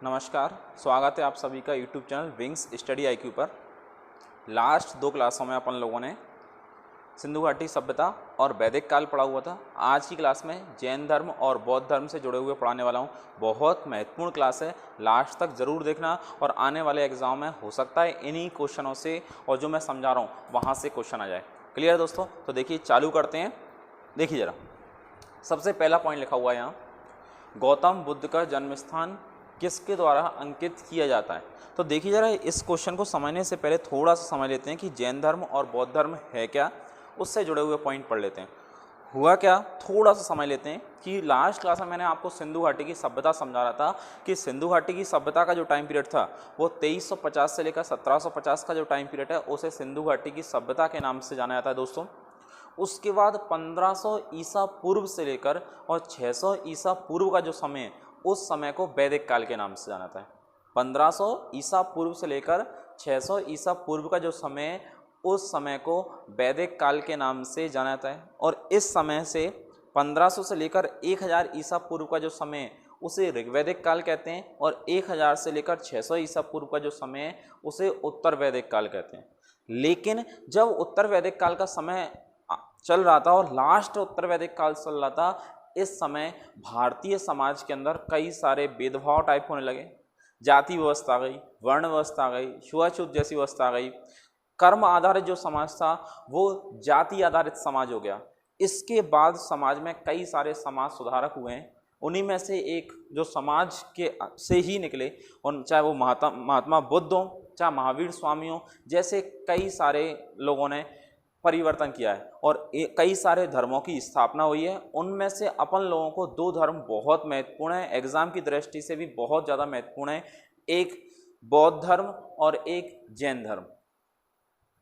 नमस्कार, स्वागत है आप सभी का YouTube channel wings study IQ पर। लास्ट 2 क्लासों में अपन लोगों ने सिंधु घाटी सभ्यता और वैदिक काल पढ़ा हुआ था। आज की क्लास में जैन धर्म और बौद्ध धर्म से जुड़े हुए पढ़ाने वाला हूँ। बहुत महत्वपूर्ण क्लास है, लास्ट तक ज़रूर देखना और आने वाले एग्जाम में हो सकता है इन्हीं क्वेश्चनों से और जो मैं समझा रहा हूँ वहाँ से क्वेश्चन आ जाए। क्लियर है दोस्तों? तो देखिए चालू करते हैं। देखिए ज़रा, सबसे पहला पॉइंट लिखा हुआ है यहाँ, गौतम बुद्ध का जन्म स्थान किसके द्वारा अंकित किया जाता है। तो देखिए जरा, इस क्वेश्चन को समझने से पहले थोड़ा सा समझ लेते हैं कि जैन धर्म और बौद्ध धर्म है क्या, उससे जुड़े हुए पॉइंट पढ़ लेते हैं। हुआ क्या, थोड़ा सा समझ लेते हैं कि लास्ट क्लास में मैंने आपको सिंधु घाटी की सभ्यता समझा रहा था कि सिंधु घाटी की सभ्यता का जो टाइम पीरियड था वो 2350 से लेकर 1750 का जो टाइम पीरियड है उसे सिंधु घाटी की सभ्यता के नाम से जाना जाता है दोस्तों। उसके बाद 1500 ईसा पूर्व से लेकर और 600 ईसा पूर्व का जो समय है उस समय को वैदिक काल के नाम से जाना जाता है। 1500 ईसा पूर्व से लेकर 600 ईसा पूर्व का जो समय है उस समय को वैदिक काल के नाम से जाना जाता है। और इस समय से 1500 से लेकर 1000 ईसा पूर्व का जो समय है उसे ऋग्वैदिक काल कहते हैं और 1000 से लेकर 600 ईसा पूर्व का जो समय है उसे उत्तर वैदिक काल कहते हैं। लेकिन जब उत्तर वैदिक काल का समय चल रहा था और लास्ट उत्तर वैदिक काल चल रहा था, इस समय भारतीय समाज के अंदर कई सारे भेदभाव टाइप होने लगे। जाति व्यवस्था आ गई, वर्ण व्यवस्था आ गई, छुआछूत जैसी व्यवस्था आ गई। कर्म आधारित जो समाज था वो जाति आधारित समाज हो गया। इसके बाद समाज में कई सारे समाज सुधारक हुए हैं। उन्हीं में से एक जो समाज के से ही निकले, और चाहे वो महात्मा बुद्ध हो, चाहे महावीर स्वामी हो, जैसे कई सारे लोगों ने परिवर्तन किया है और कई सारे धर्मों की स्थापना हुई है। उनमें से अपन लोगों को 2 धर्म बहुत महत्वपूर्ण है, एग्जाम की दृष्टि से भी बहुत ज़्यादा महत्वपूर्ण है, एक बौद्ध धर्म और एक जैन धर्म।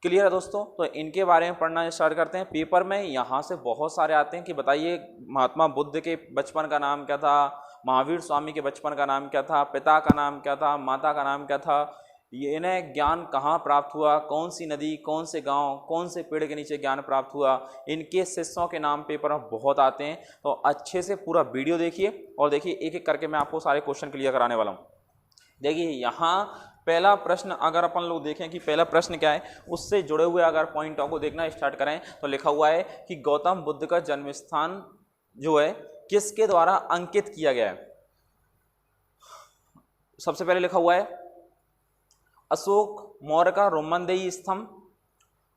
क्लियर है दोस्तों? तो इनके बारे में पढ़ना स्टार्ट करते हैं। पेपर में यहाँ से बहुत सारे आते हैं कि बताइए महात्मा बुद्ध के बचपन का नाम क्या था, महावीर स्वामी के बचपन का नाम क्या था, पिता का नाम क्या था, माता का नाम क्या था, ये इन्हें ज्ञान कहाँ प्राप्त हुआ, कौन सी नदी, कौन से गांव, कौन से पेड़ के नीचे ज्ञान प्राप्त हुआ, इनके शिष्यों के नाम पेपर में बहुत आते हैं। तो अच्छे से पूरा वीडियो देखिए और देखिए एक एक करके मैं आपको सारे क्वेश्चन क्लियर कराने वाला हूँ। देखिए यहाँ पहला प्रश्न अगर अपन लोग देखें कि पहला प्रश्न क्या है, उससे जुड़े हुए अगर पॉइंटों को देखना स्टार्ट करें तो लिखा हुआ है कि गौतम बुद्ध का जन्म स्थान जो है किसके द्वारा अंकित किया गया है। सबसे पहले लिखा हुआ है अशोक मौर्य का रोमनदेही स्तंभ,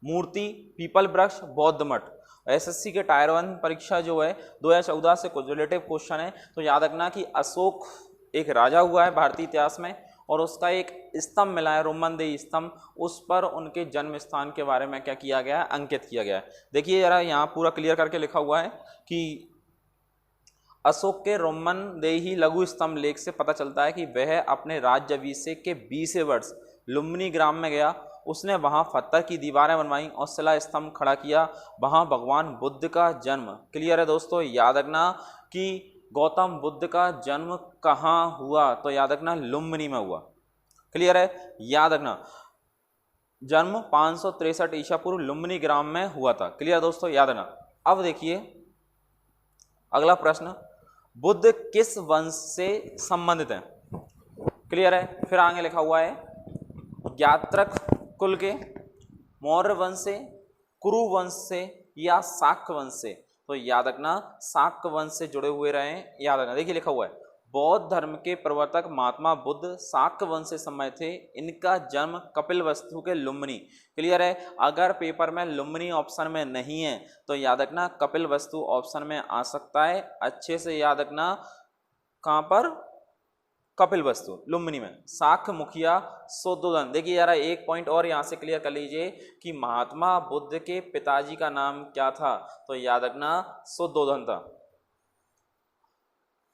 मूर्ति, पीपल वृक्ष, बौद्ध मठ। एसएससी के टायर 1 परीक्षा जो है 2014 से कुछ रिलेटिव क्वेश्चन है, तो याद रखना कि अशोक एक राजा हुआ है भारतीय इतिहास में और उसका एक स्तंभ मिला है रोमनदेही स्तंभ, उस पर उनके जन्म स्थान के बारे में क्या किया गया है, अंकित किया गया है। देखिए जरा यहाँ पूरा क्लियर करके लिखा हुआ है कि अशोक के रोमनदेही लघु स्तंभ लेख से पता चलता है कि वह अपने राज्याभिषेक के 20वें वर्ष लुम्बिनी ग्राम में गया। उसने वहां पत्थर की दीवारें बनवाई और शिला स्तंभ खड़ा किया। वहां भगवान बुद्ध का जन्म। क्लियर है दोस्तों? याद रखना कि गौतम बुद्ध का जन्म कहाँ हुआ, तो याद रखना लुम्बिनी में हुआ। क्लियर है? याद रखना जन्म 563 ईसा पूर्व लुम्बिनी ग्राम में हुआ था। क्लियर दोस्तों? याद रखना। अब देखिए अगला प्रश्न, बुद्ध किस वंश से संबंधित है? क्लियर है? फिर आगे लिखा हुआ है ज्ञात्रक कुल के, मौर्य वंश से, कुरु वंश से या शाक्य वंश से। तो याद रखना शाक्य वंश से जुड़े हुए रहे, याद रखना। देखिए लिखा हुआ है बौद्ध धर्म के प्रवर्तक महात्मा बुद्ध शाक्य वंश से संबंधित थे। इनका जन्म कपिलवस्तु के लुम्बिनी। क्लियर है? अगर पेपर में लुम्बिनी ऑप्शन में नहीं है तो याद रखना कपिलवस्तु ऑप्शन में आ सकता है। अच्छे से याद रखना कहाँ पर, कपिलवस्तु लुम्बिनी में। शाक्य मुखिया शुद्धोधन। देखिए यार एक पॉइंट और यहाँ से क्लियर कर लीजिए कि महात्मा बुद्ध के पिताजी का नाम क्या था, तो याद रखना शुद्धोधन था।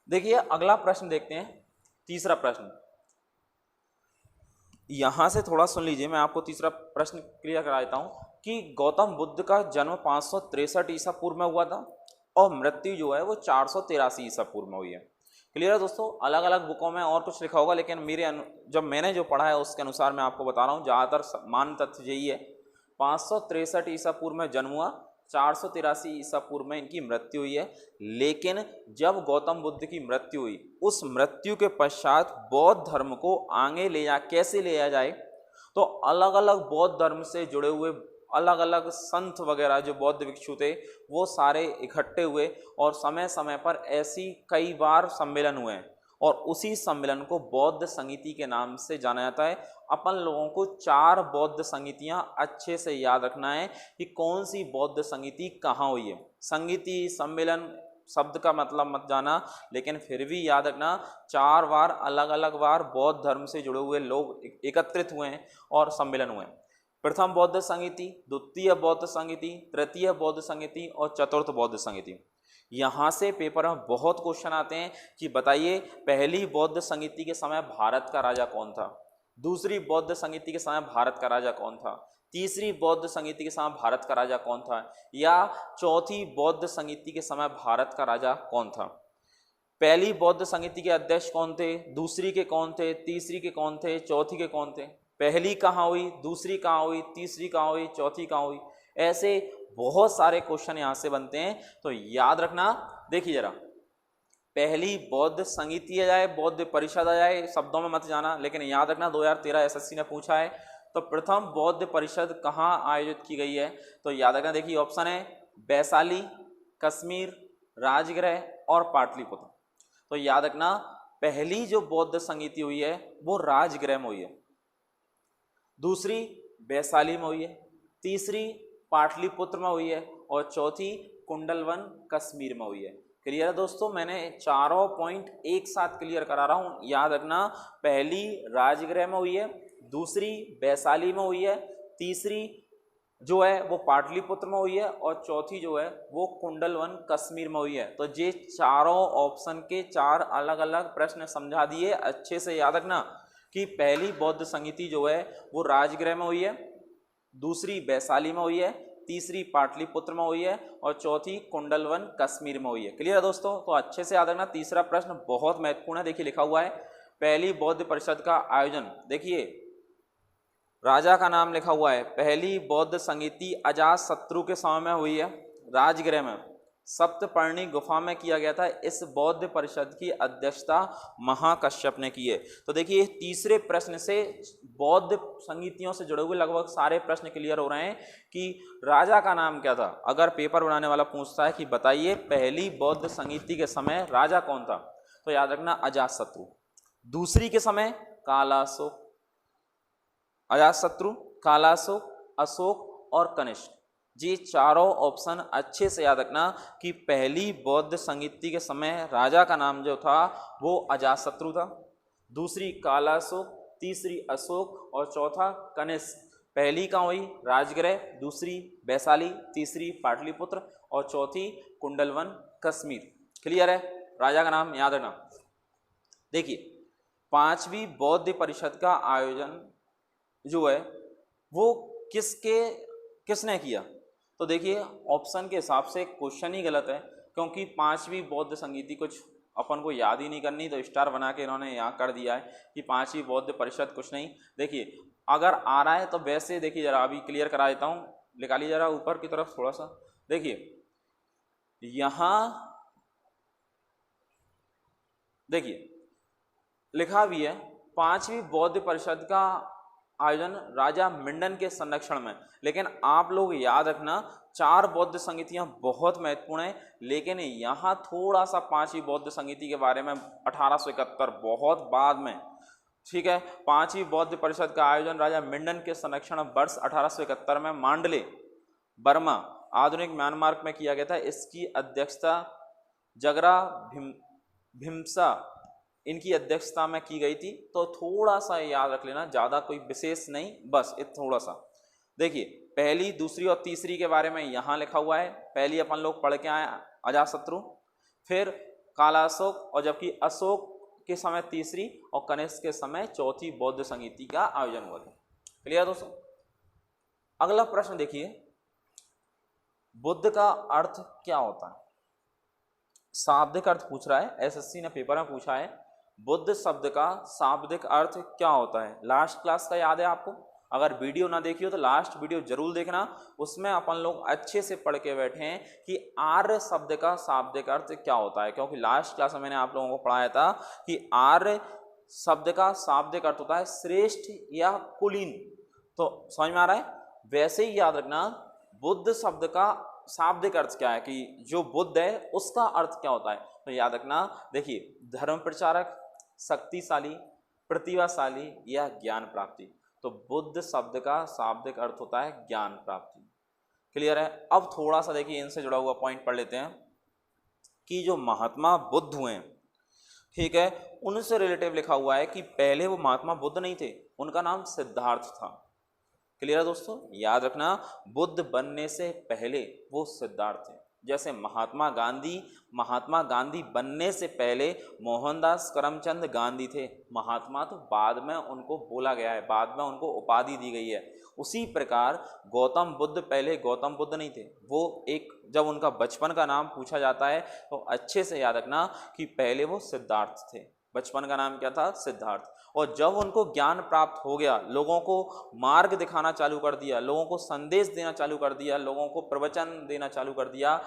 देखिए अगला प्रश्न देखते हैं, तीसरा प्रश्न। यहां से थोड़ा सुन लीजिए, मैं आपको तीसरा प्रश्न क्लियर करा देता हूं कि गौतम बुद्ध का जन्म 563 ईसा पूर्व में हुआ था और मृत्यु जो है वो 483 ईसा पूर्व में हुई है। क्लियर है दोस्तों? अलग अलग बुकों में और कुछ लिखा होगा, लेकिन जब मैंने जो पढ़ा है उसके अनुसार मैं आपको बता रहा हूँ। ज़्यादातर मान तथ्य यही है, 563 ईसा पूर्व में जन्म हुआ 483 ईसा पूर्व में इनकी मृत्यु हुई है। लेकिन जब गौतम बुद्ध की मृत्यु हुई, उस मृत्यु के पश्चात बौद्ध धर्म को आगे कैसे ले जाए, तो अलग अलग बौद्ध धर्म से जुड़े हुए अलग अलग संत वगैरह जो बौद्ध भिक्षु थे वो सारे इकट्ठे हुए और समय समय पर ऐसी कई बार सम्मेलन हुए हैं और उसी सम्मेलन को बौद्ध संगीति के नाम से जाना जाता है। अपन लोगों को 4 बौद्ध संगीतियां अच्छे से याद रखना है कि कौन सी बौद्ध संगीति कहाँ हुई है। संगीति सम्मेलन शब्द का मतलब मत जाना, लेकिन फिर भी याद रखना 4 बार अलग अलग बार बौद्ध धर्म से जुड़े हुए लोग एकत्रित हुए हैं और सम्मेलन हुए हैं। प्रथम बौद्ध संगीति, द्वितीय बौद्ध संगीति, तृतीय बौद्ध संगीति और चतुर्थ बौद्ध संगीति। यहाँ से पेपर में बहुत क्वेश्चन आते हैं कि बताइए पहली बौद्ध संगीति के समय भारत का राजा कौन था, दूसरी बौद्ध संगीति के समय भारत का राजा कौन था, तीसरी बौद्ध संगीति के समय भारत का राजा कौन था, या चौथी बौद्ध संगीति के समय भारत का राजा कौन था। पहली बौद्ध संगीति के अध्यक्ष कौन थे, दूसरी के कौन थे, तीसरी के कौन थे, चौथी के कौन थे, पहली कहाँ हुई, दूसरी कहाँ हुई, तीसरी कहाँ हुई, चौथी कहाँ हुई। ऐसे बहुत सारे क्वेश्चन यहाँ से बनते हैं, तो याद रखना। देखिए जरा, पहली बौद्ध संगीति आ जाए, बौद्ध परिषद आ जाए, शब्दों में मत जाना, लेकिन याद रखना 2013 एसएससी ने पूछा है। तो प्रथम बौद्ध परिषद कहाँ आयोजित की गई है, तो याद रखना। देखिए ऑप्शन है वैशाली, कश्मीर, राजगृह और पाटलिपुत्र। तो याद रखना पहली जो बौद्ध संगीति हुई है वो राजगृह में हुई है, दूसरी वैशाली में हुई है, तीसरी पाटलिपुत्र में हुई है और चौथी कुंडलवन कश्मीर में हुई है। क्लियर है दोस्तों, मैंने चारों पॉइंट एक साथ क्लियर करा रहा हूँ। याद रखना पहली राजगृह में हुई है, दूसरी वैशाली में हुई है, तीसरी जो है वो पाटलिपुत्र में हुई है और चौथी जो है वो कुंडलवन कश्मीर में हुई है। तो ये चारों ऑप्शन के 4 अलग अलग प्रश्न समझा दिए, अच्छे से याद रखना कि पहली बौद्ध संगीति जो है वो राजगृह में हुई है, दूसरी वैशाली में हुई है, तीसरी पाटलिपुत्र में हुई है और चौथी कुंडलवन कश्मीर में हुई है। क्लियर है दोस्तों, तो अच्छे से याद रखना। तीसरा प्रश्न बहुत महत्वपूर्ण है, देखिए लिखा हुआ है पहली बौद्ध परिषद का आयोजन। देखिए राजा का नाम लिखा हुआ है, पहली बौद्ध संगीति अजातशत्रु के समय में हुई है, राजगृह में सप्तपर्णी गुफा में किया गया था। इस बौद्ध परिषद की अध्यक्षता महाकश्यप ने की है। तो देखिए तीसरे प्रश्न से बौद्ध संगीतियों से जुड़े हुए लगभग सारे प्रश्न क्लियर हो रहे हैं कि राजा का नाम क्या था। अगर पेपर बनाने वाला पूछता है कि बताइए पहली बौद्ध संगीति के समय राजा कौन था, तो याद रखना अजातशत्रु। दूसरी के समय कालाशोक, अजातशत्रु, कालाशोक, अशोक और कनिष्क। ये चारों ऑप्शन अच्छे से याद रखना कि पहली बौद्ध संगीति के समय राजा का नाम जो था वो अजातशत्रु था, दूसरी कालाशोक, तीसरी अशोक और चौथा कनिष्क। पहली कहाँ हुई, राजगृह, दूसरी वैशाली, तीसरी पाटलिपुत्र और चौथी कुंडलवन कश्मीर। क्लियर है, राजा का नाम याद रखना। देखिए पांचवी बौद्ध परिषद का आयोजन जो है वो किसने किया, तो देखिए ऑप्शन के हिसाब से क्वेश्चन ही गलत है, क्योंकि पांचवी बौद्ध संगीति कुछ अपन को याद ही नहीं करनी, तो स्टार बना के इन्होंने यहाँ कर दिया है कि पांचवी बौद्ध परिषद कुछ नहीं। देखिए अगर आ रहा है तो वैसे देखिए जरा अभी क्लियर करा देता हूँ, निकालिए जरा ऊपर की तरफ थोड़ा सा। देखिए यहाँ देखिए लिखा भी है पांचवी बौद्ध परिषद का आयोजन राजा मिंडन के संरक्षण में। लेकिन आप लोग याद रखना 4 बौद्ध संगीतियां बहुत महत्वपूर्ण है, लेकिन यहाँ थोड़ा सा पांचवी बौद्ध संगीति के बारे में 1871 बहुत बाद में, ठीक है। पांचवी बौद्ध परिषद का आयोजन राजा मिंडन के संरक्षण वर्ष 1871 में मांडले, बर्मा, आधुनिक म्यांमार में किया गया था। इसकी अध्यक्षता जगरा भिमसा इनकी अध्यक्षता में की गई थी। तो थोड़ा सा याद रख लेना, ज़्यादा कोई विशेष नहीं, बस ये थोड़ा सा। देखिए पहली, दूसरी और तीसरी के बारे में यहाँ लिखा हुआ है। पहली अपन लोग पढ़ के आए अजातशत्रु, फिर कालाशोक, और जबकि अशोक के समय तीसरी और कनिष्क के समय चौथी बौद्ध संगीति का आयोजन हुआ था। क्लियर दोस्तों। अगला प्रश्न देखिए, बुद्ध का अर्थ क्या होता है। शाब्दिक अर्थ पूछ रहा है, एसएससी ने पेपर में पूछा है बुद्ध शब्द का शाब्दिक अर्थ क्या होता है। लास्ट क्लास का याद है आपको, अगर वीडियो ना देखी हो तो लास्ट वीडियो जरूर देखना, उसमें अपन लोग अच्छे से पढ़ के बैठे हैं कि आर्य शब्द का शाब्दिक अर्थ क्या होता है, क्योंकि लास्ट क्लास में मैंने आप लोगों को पढ़ाया था कि आर्य शब्द का शाब्दिक अर्थ होता है श्रेष्ठ या कुलीन। तो समझ में आ रहा है? वैसे ही याद रखना बुद्ध शब्द का शाब्दिक अर्थ क्या है, कि जो बुद्ध है उसका अर्थ क्या होता है। तो याद रखना, देखिए, धर्म प्रचारक, शक्तिशाली, प्रतिभाशाली या ज्ञान प्राप्ति। तो बुद्ध शब्द का शाब्दिक अर्थ होता है ज्ञान प्राप्ति। क्लियर है? अब थोड़ा सा देखिए इनसे जुड़ा हुआ पॉइंट पढ़ लेते हैं कि जो महात्मा बुद्ध हुए, ठीक है, उनसे रिलेटिव लिखा हुआ है कि पहले वो महात्मा बुद्ध नहीं थे, उनका नाम सिद्धार्थ था। क्लियर है दोस्तों? याद रखना, बुद्ध बनने से पहले वो सिद्धार्थ थे। जैसे महात्मा गांधी बनने से पहले मोहनदास करमचंद गांधी थे। महात्मा तो बाद में उनको बोला गया है, बाद में उनको उपाधि दी गई है। उसी प्रकार गौतम बुद्ध पहले गौतम बुद्ध नहीं थे, वो एक, जब उनका बचपन का नाम पूछा जाता है तो अच्छे से याद रखना कि पहले वो सिद्धार्थ थे। बचपन का नाम क्या था? सिद्धार्थ। और जब उनको ज्ञान प्राप्त हो गया, लोगों को मार्ग दिखाना चालू कर दिया, लोगों को संदेश देना चालू कर दिया, लोगों को प्रवचन देना चालू कर दिया,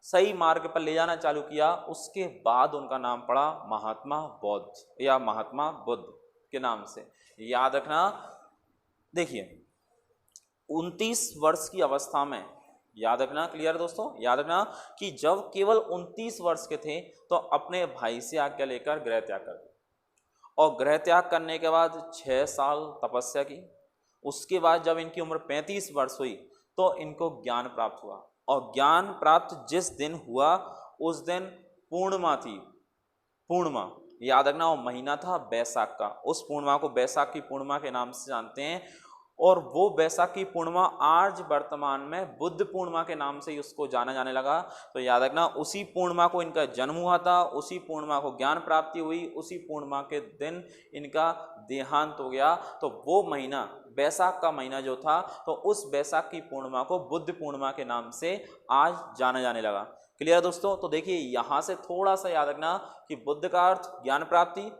सही मार्ग पर ले जाना चालू किया, उसके बाद उनका नाम पड़ा महात्मा बौद्ध या महात्मा बुद्ध के नाम से। याद रखना, देखिए 29 वर्ष की अवस्था में, याद रखना, क्लियर दोस्तों, याद रखना कि जब केवल 29 वर्ष के थे तो अपने भाई से आज्ञा लेकर गृह त्याग कर, और गृह त्याग करने के बाद 6 साल तपस्या की। उसके बाद जब इनकी उम्र 35 वर्ष हुई तो इनको ज्ञान प्राप्त हुआ, और ज्ञान प्राप्त जिस दिन हुआ उस दिन पूर्णिमा थी। पूर्णिमा, याद रखना, वो महीना था बैसाख का। उस पूर्णिमा को बैसाख की पूर्णिमा के नाम से जानते हैं, और वो बैसाख की पूर्णिमा आज वर्तमान में बुद्ध पूर्णिमा के नाम से ही उसको जाना जाने लगा। तो याद रखना, उसी पूर्णिमा को इनका जन्म हुआ था, उसी पूर्णिमा को ज्ञान प्राप्ति हुई, उसी पूर्णिमा के दिन इनका देहांत हो गया। तो वो महीना, बैसाख का महीना जो था, तो उस बैसाख की पूर्णिमा को बुद्ध पूर्णिमा के नाम से आज जाना जाने लगा। क्लियर दोस्तों? तो देखिए यहां से थोड़ा सा याद रखना कि बुद्ध का अर्थ ज्ञान प्राप्ति,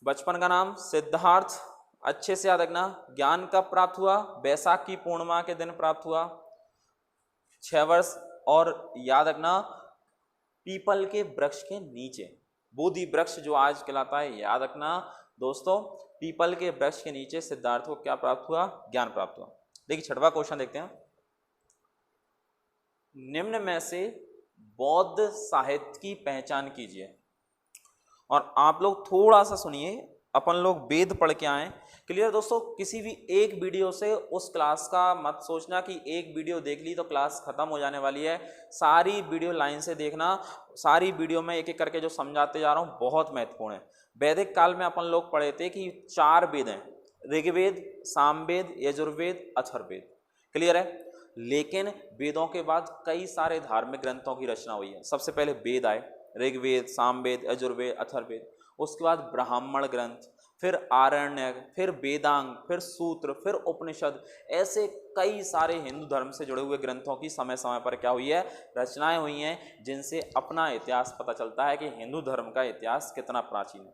बचपन का नाम सिद्धार्थ, अच्छे से याद रखना, ज्ञान कब प्राप्त हुआ? बैसाख की पूर्णिमा के दिन प्राप्त हुआ, 6 वर्ष। और याद रखना, पीपल के वृक्ष के नीचे, बोधि वृक्ष जो आज कहलाता है, याद रखना दोस्तों, पीपल के वृक्ष के नीचे सिद्धार्थ को क्या प्राप्त हुआ? ज्ञान प्राप्त हुआ। देखिए 6वां क्वेश्चन देखते हैं। निम्न में से बौद्ध साहित्य की पहचान कीजिए। और आप लोग थोड़ा सा सुनिए, अपन लोग वेद पढ़ के आए। क्लियर दोस्तों? किसी भी एक वीडियो से उस क्लास का मत सोचना कि एक वीडियो देख ली तो क्लास खत्म हो जाने वाली है। सारी वीडियो लाइन से देखना, सारी वीडियो में एक एक करके जो समझाते जा रहा हूँ बहुत महत्वपूर्ण है। वैदिक काल में अपन लोग पढ़े थे कि 4 वेद हैं, ऋग्वेद, सामवेद, यजुर्वेद, अथर्ववेद। क्लियर है? लेकिन वेदों के बाद कई सारे धार्मिक ग्रंथों की रचना हुई है। सबसे पहले वेद आए, ऋग्वेद, सामवेद, यजुर्वेद, अथर्ववेद। उसके बाद ब्राह्मण ग्रंथ, फिर आरण्यक, फिर वेदांग, फिर सूत्र, फिर उपनिषद। ऐसे कई सारे हिंदू धर्म से जुड़े हुए ग्रंथों की समय समय पर क्या हुई है? रचनाएं हुई हैं, जिनसे अपना इतिहास पता चलता है कि हिंदू धर्म का इतिहास कितना प्राचीन है।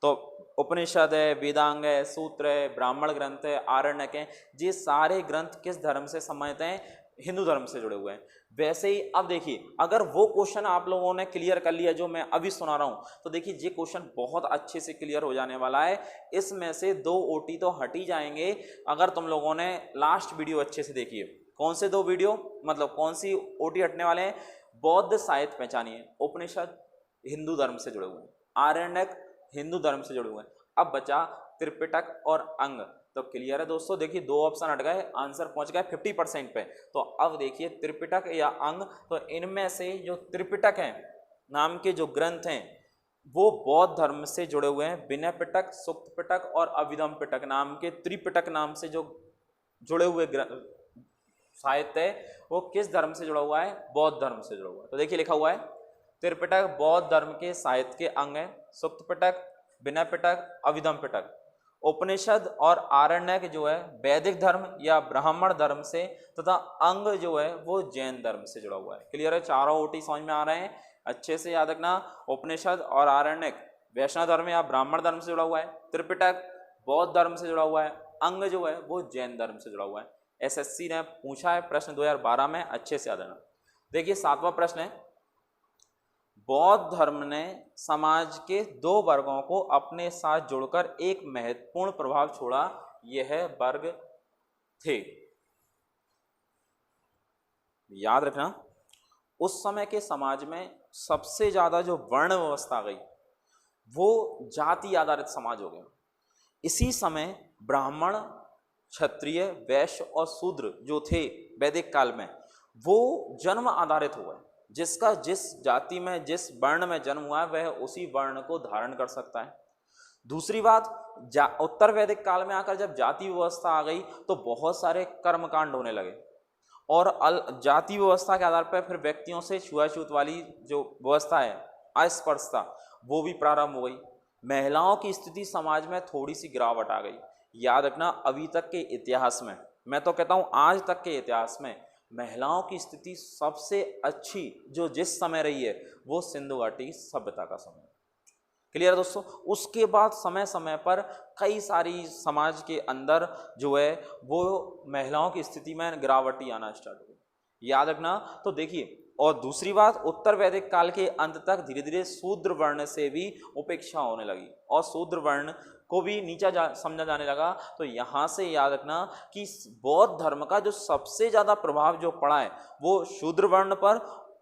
तो उपनिषद है, वेदांग है, सूत्र है, ब्राह्मण ग्रंथ है, आरण्यक है, ये सारे ग्रंथ किस धर्म से संबंधित हैं? हिंदू धर्म से जुड़े हुए हैं। वैसे ही अब देखिए, अगर वो क्वेश्चन आप लोगों ने क्लियर कर लिया जो मैं अभी सुना रहा हूं, तो देखिए ये क्वेश्चन बहुत अच्छे से क्लियर हो जाने वाला है। इसमें से 2 ओटी तो हट ही जाएंगे अगर तुम लोगों ने लास्ट वीडियो अच्छे से देखी है। कौन से 2 वीडियो, मतलब कौन सी ओटी हटने वाले हैं? बौद्ध साहित्य पहचानिए, उपनिषद हिंदू धर्म से जुड़े हुए हैं, आरण्यक हिंदू धर्म से जुड़े हुए हैं। अब बचा त्रिपिटक और अंग। तो क्लियर है दोस्तों? देखिए 2 ऑप्शन हट गए, आंसर पहुंच गए 50% पे। तो अब देखिए त्रिपिटक या अंग, तो इनमें से जो त्रिपिटक हैं नाम के जो ग्रंथ हैं वो बौद्ध धर्म से जुड़े हुए हैं। विनय पिटक, सुक्त पिटक और अभिधम पिटक नाम के त्रिपिटक नाम से जो जुड़े हुए साहित्य है वो किस धर्म से जुड़ा हुआ है? बौद्ध धर्म से जुड़ा हुआ है। तो देखिए लिखा हुआ है, त्रिपिटक बौद्ध धर्म के साहित्य के अंग है, सुक्त पिटक, विनय पिटक, अभिधम पिटक। उपनिषद और आरण्यक जो है वैदिक धर्म या ब्राह्मण धर्म से, तथा अंग जो है वो जैन धर्म से जुड़ा हुआ है। क्लियर है? चारों ओटी समझ में आ रहे हैं? अच्छे से याद रखना, उपनिषद और आरण्यक वैष्णव धर्म या ब्राह्मण धर्म से जुड़ा हुआ है, त्रिपिटक बौद्ध धर्म से जुड़ा हुआ है, अंग जो है वो जैन धर्म से जुड़ा हुआ है। एसएससी ने पूछा है प्रश्न 2012 में, अच्छे से याद रखना। देखिए 7वां प्रश्न है, बौद्ध धर्म ने समाज के 2 वर्गों को अपने साथ जोड़कर एक महत्वपूर्ण प्रभाव छोड़ा, यह वर्ग थे। याद रखना, उस समय के समाज में सबसे ज्यादा जो वर्ण व्यवस्था आ गई वो जाति आधारित समाज हो गया। इसी समय ब्राह्मण, क्षत्रिय, वैश्य और शूद्र जो थे वैदिक काल में, वो जन्म आधारित हो गए। जिसका जिस जाति में, जिस वर्ण में जन्म हुआ है वह उसी वर्ण को धारण कर सकता है। दूसरी बात, उत्तर वैदिक काल में आकर जब जाति व्यवस्था आ गई तो बहुत सारे कर्मकांड होने लगे और जाति व्यवस्था के आधार पर फिर व्यक्तियों से छुआछूत वाली जो व्यवस्था है, अस्पृश्यता, वो भी प्रारंभ हो गई। महिलाओं की स्थिति समाज में थोड़ी सी गिरावट आ गई। याद रखना, अभी तक के इतिहास में, मैं तो कहता हूँ आज तक के इतिहास में महिलाओं की स्थिति सबसे अच्छी जो जिस समय रही है वो सिंधु घाटी सभ्यता का समय। क्लियर दोस्तों। उसके बाद समय समय पर कई सारी समाज के अंदर जो है वो महिलाओं की स्थिति में गिरावट आना स्टार्ट हो गई। याद रखना। तो देखिए, और दूसरी बात, उत्तर वैदिक काल के अंत तक धीरे धीरे शूद्र वर्ण से भी उपेक्षा होने लगी और शूद्र वर्ण को भी नीचा समझा जाने लगा। तो यहाँ से याद रखना कि बौद्ध धर्म का जो सबसे ज़्यादा प्रभाव जो पड़ा है वो शूद्र वर्ण पर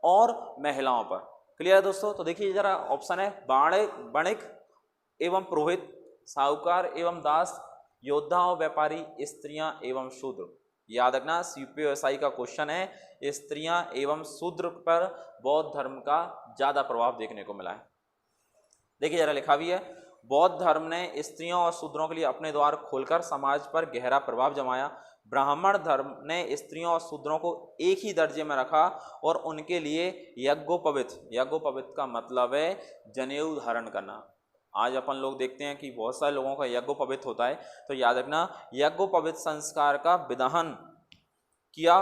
और महिलाओं पर। क्लियर है दोस्तों। तो देखिए जरा ऑप्शन है, वणिक एवं पुरोहित, साहूकार एवं दास, योद्धा और व्यापारी, स्त्रियां एवं शूद्र। याद रखना, CPSI का क्वेश्चन है, स्त्रियां एवं शूद्र पर बौद्ध धर्म का ज्यादा प्रभाव देखने को मिला है। देखिए जरा लिखा भी है, बौद्ध धर्म ने स्त्रियों और शूद्रों के लिए अपने द्वार खोलकर समाज पर गहरा प्रभाव जमाया। ब्राह्मण धर्म ने स्त्रियों और शूद्रों को एक ही दर्जे में रखा और उनके लिए यज्ञोपवीत का मतलब है जनेऊ धारण करना। आज अपन लोग देखते हैं कि बहुत सारे लोगों का यज्ञोपवीत होता है, तो याद रखना यज्ञोपवीत संस्कार का विधान किया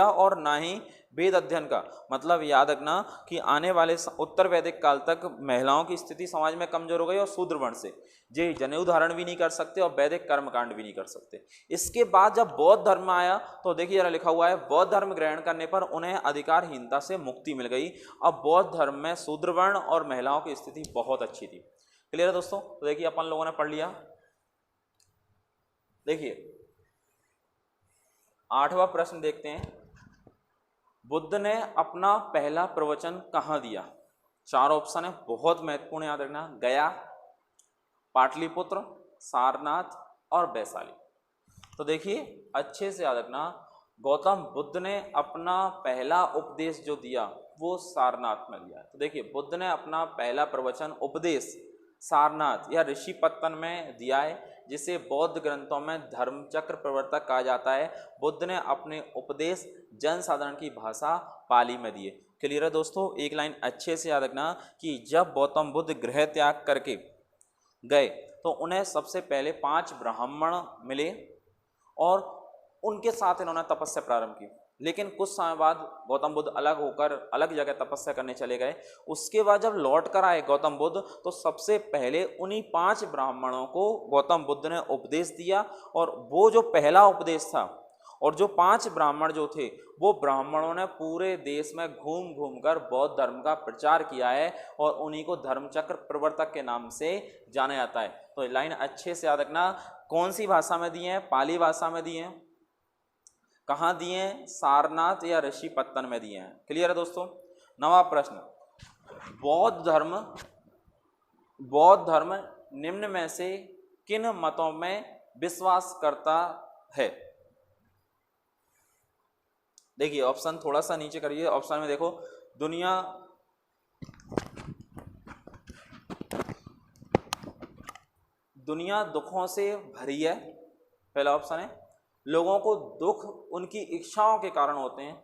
और ना ही वेद अध्ययन का। मतलब याद रखना कि आने वाले उत्तर वैदिक काल तक महिलाओं की स्थिति समाज में कमजोर हो गई और शूद्र वर्ण से जे जनेऊ धारण भी नहीं कर सकते और वैदिक कर्मकांड भी नहीं कर सकते। इसके बाद जब बौद्ध धर्म आया तो देखिए जरा लिखा हुआ है, बौद्ध धर्म ग्रहण करने पर उन्हें अधिकारहीनता से मुक्ति मिल गई। अब बौद्ध धर्म में शूद्र वर्ण और महिलाओं की स्थिति बहुत अच्छी थी। क्लियर है दोस्तों। तो देखिए अपन लोगों ने पढ़ लिया। देखिए 8वां प्रश्न देखते हैं, बुद्ध ने अपना पहला प्रवचन कहाँ दिया? 4 ऑप्शन है, बहुत महत्वपूर्ण, याद रखना, गया, पाटलिपुत्र, सारनाथ और वैशाली। तो देखिए अच्छे से याद रखना, गौतम बुद्ध ने अपना पहला उपदेश जो दिया वो सारनाथ में दिया। तो देखिए बुद्ध ने अपना पहला प्रवचन उपदेश सारनाथ या ऋषिपत्तन में दिया है, जिसे बौद्ध ग्रंथों में धर्मचक्र प्रवर्तक कहा जाता है। बुद्ध ने अपने उपदेश जनसाधारण की भाषा पाली में दिए। क्लियर है दोस्तों। एक लाइन अच्छे से याद रखना कि जब गौतम बुद्ध गृह त्याग करके गए तो उन्हें सबसे पहले 5 ब्राह्मण मिले और उनके साथ इन्होंने तपस्या प्रारंभ की। लेकिन कुछ समय बाद गौतम बुद्ध अलग होकर अलग जगह तपस्या करने चले गए। उसके बाद जब लौट कर आए गौतम बुद्ध तो सबसे पहले उन्हीं 5 ब्राह्मणों को गौतम बुद्ध ने उपदेश दिया और वो जो पहला उपदेश था और जो 5 ब्राह्मण जो थे वो ब्राह्मणों ने पूरे देश में घूम घूम कर बौद्ध धर्म का प्रचार किया है और उन्हीं को धर्मचक्र प्रवर्तक के नाम से जाना जाता है। तो लाइन अच्छे से याद रखना, कौन सी भाषा में दिए हैं? पाली भाषा में दिए हैं। कहाँ दिए हैं? सारनाथ या ऋषिपत्तन में दिए हैं। क्लियर है दोस्तों। 9वां प्रश्न, बौद्ध धर्म निम्न में से किन मतों में विश्वास करता है? देखिए ऑप्शन थोड़ा सा नीचे करिए। ऑप्शन में देखो, दुनिया दुखों से भरी है, पहला ऑप्शन है। लोगों को दुख उनकी इच्छाओं के कारण होते हैं,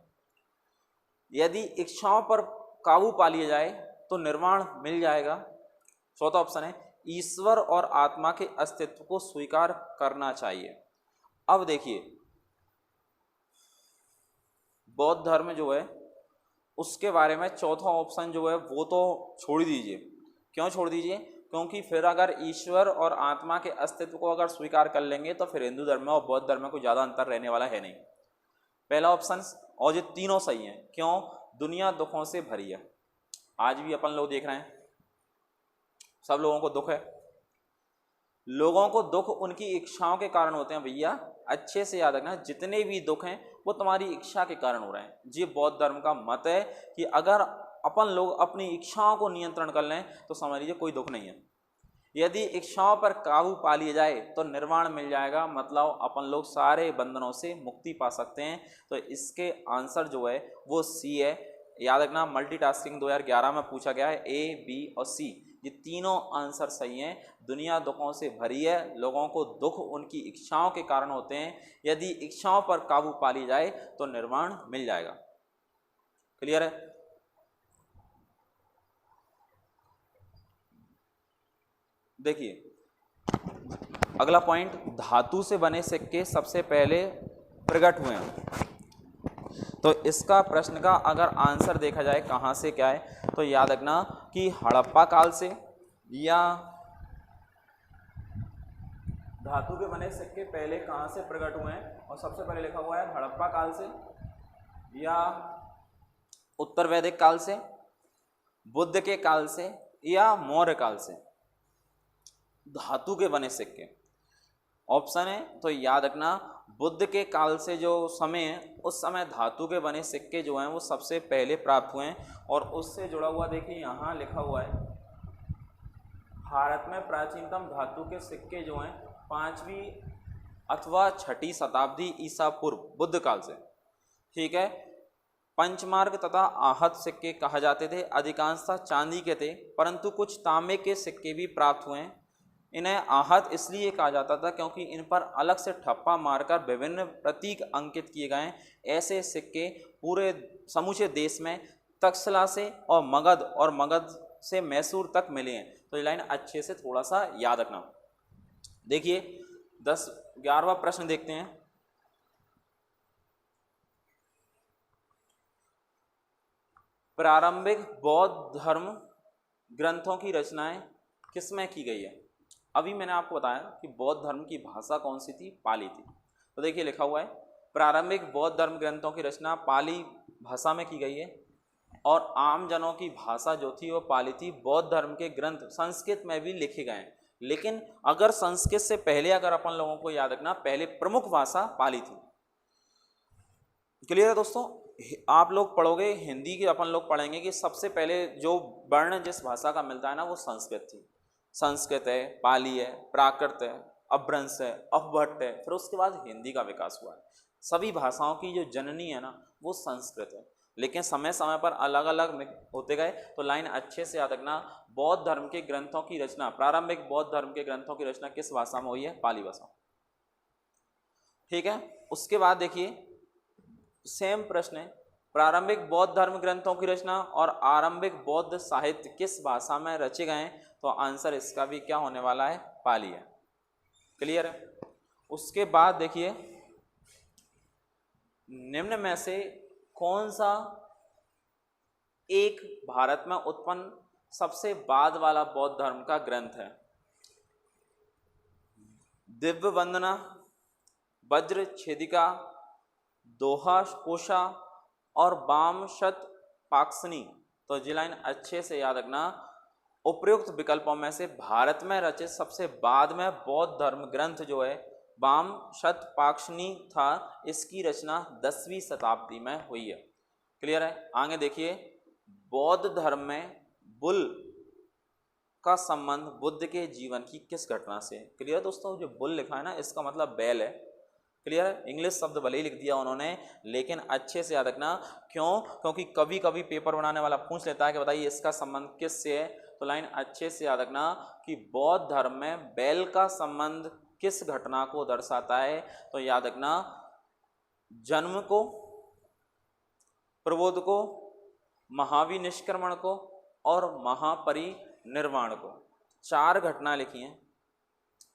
यदि इच्छाओं पर काबू पा लिया जाए तो निर्वाण मिल जाएगा। चौथा ऑप्शन है, ईश्वर और आत्मा के अस्तित्व को स्वीकार करना चाहिए। अब देखिए बौद्ध धर्म जो है उसके बारे में चौथा ऑप्शन जो है वो तो छोड़ दीजिए। क्यों छोड़ दीजिए? क्योंकि फिर अगर ईश्वर और आत्मा के अस्तित्व को अगर स्वीकार कर लेंगे तो फिर हिंदू धर्म में और बौद्ध धर्म में कोई ज़्यादा अंतर रहने वाला है नहीं। पहला ऑप्शन, और ये तीनों सही हैं। क्यों? दुनिया दुखों से भरी है। आज भी अपन लोग देख रहे हैं, सब लोगों को दुख है। लोगों को दुख उनकी इच्छाओं के कारण होते हैं भैया, अच्छे से याद रखना, जितने भी दुख हैं वो तुम्हारी इच्छा के कारण हो रहे हैं। ये बौद्ध धर्म का मत है कि अगर अपन लोग अपनी इच्छाओं को नियंत्रण कर लें तो समझ लीजिए कोई दुख नहीं है। यदि इच्छाओं पर काबू पा लिया जाए तो निर्वाण मिल जाएगा, मतलब अपन लोग सारे बंधनों से मुक्ति पा सकते हैं। तो इसके आंसर जो है वो सी है। याद रखना, मल्टीटास्किंग 2011 में पूछा गया है, ए, बी और सी, ये तीनों आंसर सही हैं। दुनिया दुखों से भरी है, लोगों को दुख उनकी इच्छाओं के कारण होते हैं। यदि इच्छाओं पर काबू पा ली जाए तो निर्वाण मिल जाएगा। क्लियर है? देखिए अगला पॉइंट, धातु से बने सिक्के सबसे पहले प्रकट हुए हैं। तो इसका प्रश्न का अगर आंसर देखा जाए कहाँ से क्या है, तो याद रखना कि हड़प्पा काल से, या धातु के बने सिक्के पहले कहाँ से प्रकट हुए हैं, और सबसे पहले लिखा हुआ है हड़प्पा काल से, या उत्तर वैदिक काल से, बुद्ध के काल से, या मौर्य काल से। धातु के बने सिक्के ऑप्शन है, तो याद रखना बुद्ध के काल से जो समय है उस समय धातु के बने सिक्के जो हैं वो सबसे पहले प्राप्त हुए हैं। और उससे जुड़ा हुआ देखिए यहाँ लिखा हुआ है, भारत में प्राचीनतम धातु के सिक्के जो हैं 5वीं अथवा 6ठी शताब्दी ईसा पूर्व, बुद्ध काल से। ठीक है, पंचमार्ग तथा आहत सिक्के कहा जाते थे, अधिकांशतः चांदी के थे, परंतु कुछ तांबे के सिक्के भी प्राप्त हुए हैं। इन्हें आहत इसलिए कहा जाता था क्योंकि इन पर अलग से ठप्पा मारकर विभिन्न प्रतीक अंकित किए गए हैं। ऐसे सिक्के पूरे समूचे देश में तक्षशिला से और मगध से मैसूर तक मिले हैं। तो ये लाइन अच्छे से थोड़ा सा याद रखना। देखिए 11वां प्रश्न देखते हैं। प्रारंभिक बौद्ध धर्म ग्रंथों की रचनाएं किसमें की गई है? अभी मैंने आपको बताया कि बौद्ध धर्म की भाषा कौन सी थी, पाली थी। तो देखिए लिखा हुआ है, प्रारंभिक बौद्ध धर्म ग्रंथों की रचना पाली भाषा में की गई है, और आम जनों की भाषा जो थी वो पाली थी। बौद्ध धर्म के ग्रंथ संस्कृत में भी लिखे गए हैं, लेकिन अगर संस्कृत से पहले अगर अपन लोगों को याद रखना, पहले प्रमुख भाषा पाली थी। क्लियर है दोस्तों? आप लोग पढ़ोगे हिंदी की, अपन लोग पढ़ेंगे कि सबसे पहले जो वर्ण जिस भाषा का मिलता है ना वो संस्कृत थी। संस्कृत है, पाली है, प्राकृत है, अपभ्रंश है, अपभट्ट है, फिर उसके बाद हिंदी का विकास हुआ है। सभी भाषाओं की जो जननी है ना वो संस्कृत है, लेकिन समय समय पर अलग अलग होते गए। तो लाइन अच्छे से याद रखना, बौद्ध धर्म के ग्रंथों की रचना, प्रारंभिक बौद्ध धर्म के ग्रंथों की रचना किस भाषा में हुई है? पाली भाषा। ठीक है, उसके बाद देखिए सेम प्रश्न है, प्रारंभिक बौद्ध धर्म ग्रंथों की रचना और आरंभिक बौद्ध साहित्य किस भाषा में रचे गए हैं? तो आंसर इसका भी क्या होने वाला है? पाली है। क्लियर है? उसके बाद देखिए निम्न में से कौन सा एक भारत में उत्पन्न सबसे बाद वाला बौद्ध धर्म का ग्रंथ है? दिव्य वंदना, वज्र छेदिका, दोहा कोशा और वाम शत पाक्षणी। तो जी लाइन अच्छे से याद रखना, उपयुक्त विकल्पों में से भारत में रचित सबसे बाद में बौद्ध धर्म ग्रंथ जो है वाम शत पाक्षणी था। इसकी रचना 10वीं शताब्दी में हुई है। क्लियर है? आगे देखिए, बौद्ध धर्म में बुल का संबंध बुद्ध के जीवन की किस घटना से? क्लियर दोस्तों, जो बुल लिखा है ना इसका मतलब बैल है। क्लियर है? इंग्लिश शब्द भले ही लिख दिया उन्होंने, लेकिन अच्छे से याद रखना। क्यों? क्योंकि कभी कभी पेपर बनाने वाला पूछ लेता है कि बताइए इसका संबंध किससे है। तो लाइन अच्छे से याद रखना कि बौद्ध धर्म में बैल का संबंध किस घटना को दर्शाता है? तो याद रखना, जन्म को, प्रबोध को, महाविनिष्क्रमण को और महापरिनिर्वाण को। 4 घटना लिखी हैं,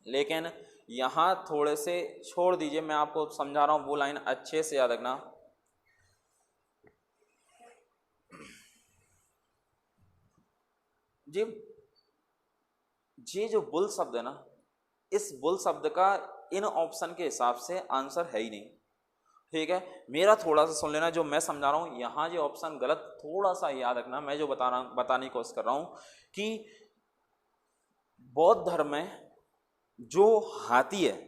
लेकिन यहाँ थोड़े से छोड़ दीजिए, मैं आपको समझा रहा हूँ, वो लाइन अच्छे से याद रखना। जी ये जो बुल शब्द है ना, इस बुल शब्द का इन ऑप्शन के हिसाब से आंसर है ही नहीं। ठीक है, मेरा थोड़ा सा सुन लेना, जो मैं समझा रहा हूँ यहाँ जो ऑप्शन गलत, थोड़ा सा याद रखना। मैं जो बताने की कोशिश कर रहा हूँ कि बौद्ध धर्म में जो हाथी है,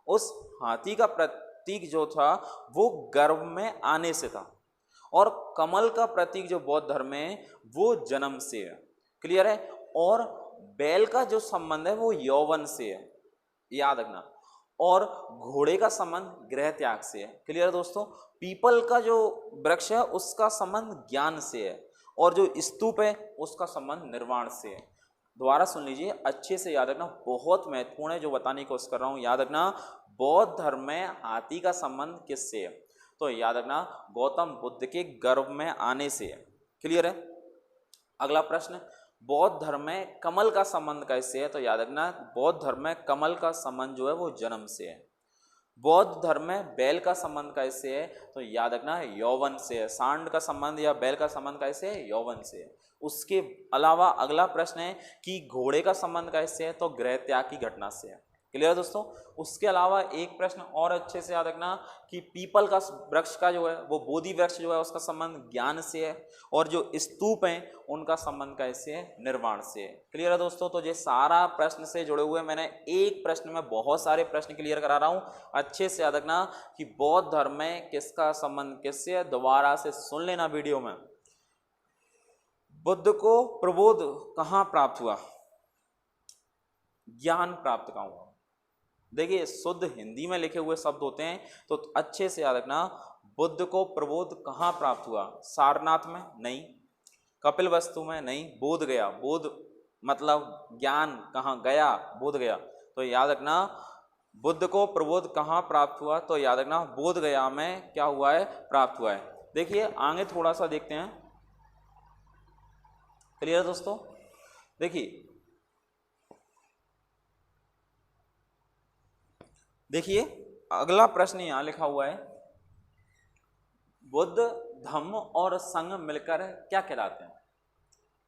उस हाथी का प्रतीक जो था वो गर्भ में आने से था, और कमल का प्रतीक जो बौद्ध धर्म में वो जन्म से है। क्लियर है? और बैल का जो संबंध है वो यौवन से है, याद रखना। और घोड़े का संबंध गृह त्याग से है। क्लियर है दोस्तों? पीपल का जो वृक्ष है उसका संबंध ज्ञान से है, और जो स्तूप है उसका संबंध निर्वाण से है। दोबारा सुन लीजिए, अच्छे से याद रखना, बहुत महत्वपूर्ण है जो बताने की कोशिश कर रहा हूँ। याद रखना, बौद्ध धर्म में हाथी का संबंध किससे है? तो याद रखना, गौतम बुद्ध के गर्भ में आने से है। क्लियर है? अगला प्रश्न, बौद्ध धर्म में कमल का संबंध कैसे है? तो याद रखना, बौद्ध धर्म में कमल का संबंध जो है वो जन्म से है। बौद्ध धर्म में बैल का संबंध कैसे है? तो याद रखना, यौवन से है। सांड का संबंध या बैल का संबंध कैसे है? यौवन से है। उसके अलावा अगला प्रश्न है कि घोड़े का संबंध कैसे है? तो गृह त्याग की घटना से है। क्लियर है दोस्तों? उसके अलावा एक प्रश्न और अच्छे से याद रखना कि पीपल का वृक्ष का जो है वो बोधि वृक्ष जो है उसका संबंध ज्ञान से है, और जो स्तूप हैं उनका संबंध कैसे है? निर्वाण से है। क्लियर है दोस्तों? तो ये सारा प्रश्न से जुड़े हुए, मैंने एक प्रश्न में बहुत सारे प्रश्न क्लियर करा रहा हूँ। अच्छे से याद रखना कि बौद्ध धर्म में किसका संबंध किससे है। दोबारा से सुन लेना वीडियो में। बुद्ध को प्रबोध कहाँ प्राप्त हुआ? ज्ञान प्राप्त कहाँ हुआ? देखिए, शुद्ध हिंदी में लिखे हुए शब्द होते हैं, तो अच्छे से याद रखना, बुद्ध को प्रबोध कहाँ प्राप्त हुआ? सारनाथ में? नहीं। कपिलवस्तु में? नहीं। बोध गया। बोध मतलब ज्ञान, कहाँ गया? बोध गया। तो याद रखना, बुद्ध को प्रबोध कहाँ प्राप्त हुआ? तो याद रखना, बोध गया में क्या हुआ है? प्राप्त हुआ है। देखिए आगे थोड़ा सा देखते हैं। क्लियर दोस्तों? देखिए अगला प्रश्न यहाँ लिखा हुआ है, बुद्ध, धम्म और संघ मिलकर क्या कहलाते हैं?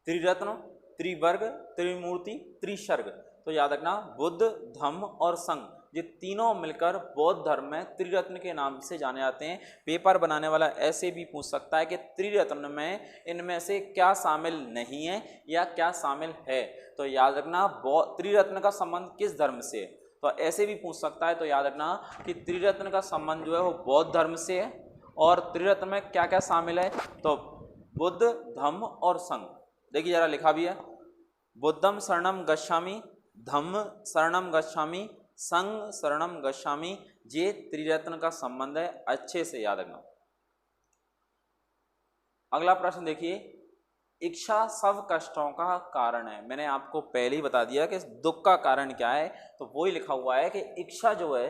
त्रिरत्न, त्रिवर्ग, त्रिमूर्ति, त्रिसर्ग। तो याद रखना, बुद्ध, धम्म और संघ, ये तीनों मिलकर बौद्ध धर्म में त्रिरत्न के नाम से जाने जाते हैं। पेपर बनाने वाला ऐसे भी पूछ सकता है कि त्रिरत्न में इनमें से क्या शामिल नहीं है या क्या शामिल है। तो याद रखना, त्रिरत्न का संबंध किस धर्म से है? तो ऐसे भी पूछ सकता है। तो याद रखना कि त्रिरत्न का संबंध जो है वो बौद्ध धर्म से है, और त्रिरत्न में क्या क्या शामिल है? तो बुद्ध, धम्म और संघ। देखिए जरा लिखा भी है, बुद्धम शरणम गच्छामि, धम्म शरणम गच्छामि, संघ शरणम गच्छामि। ये त्रिरत्न का संबंध है, अच्छे से याद रखना। अगला प्रश्न देखिए, इच्छा सब कष्टों का कारण है। मैंने आपको पहले ही बता दिया कि दुख का कारण क्या है, तो वही लिखा हुआ है कि इच्छा जो है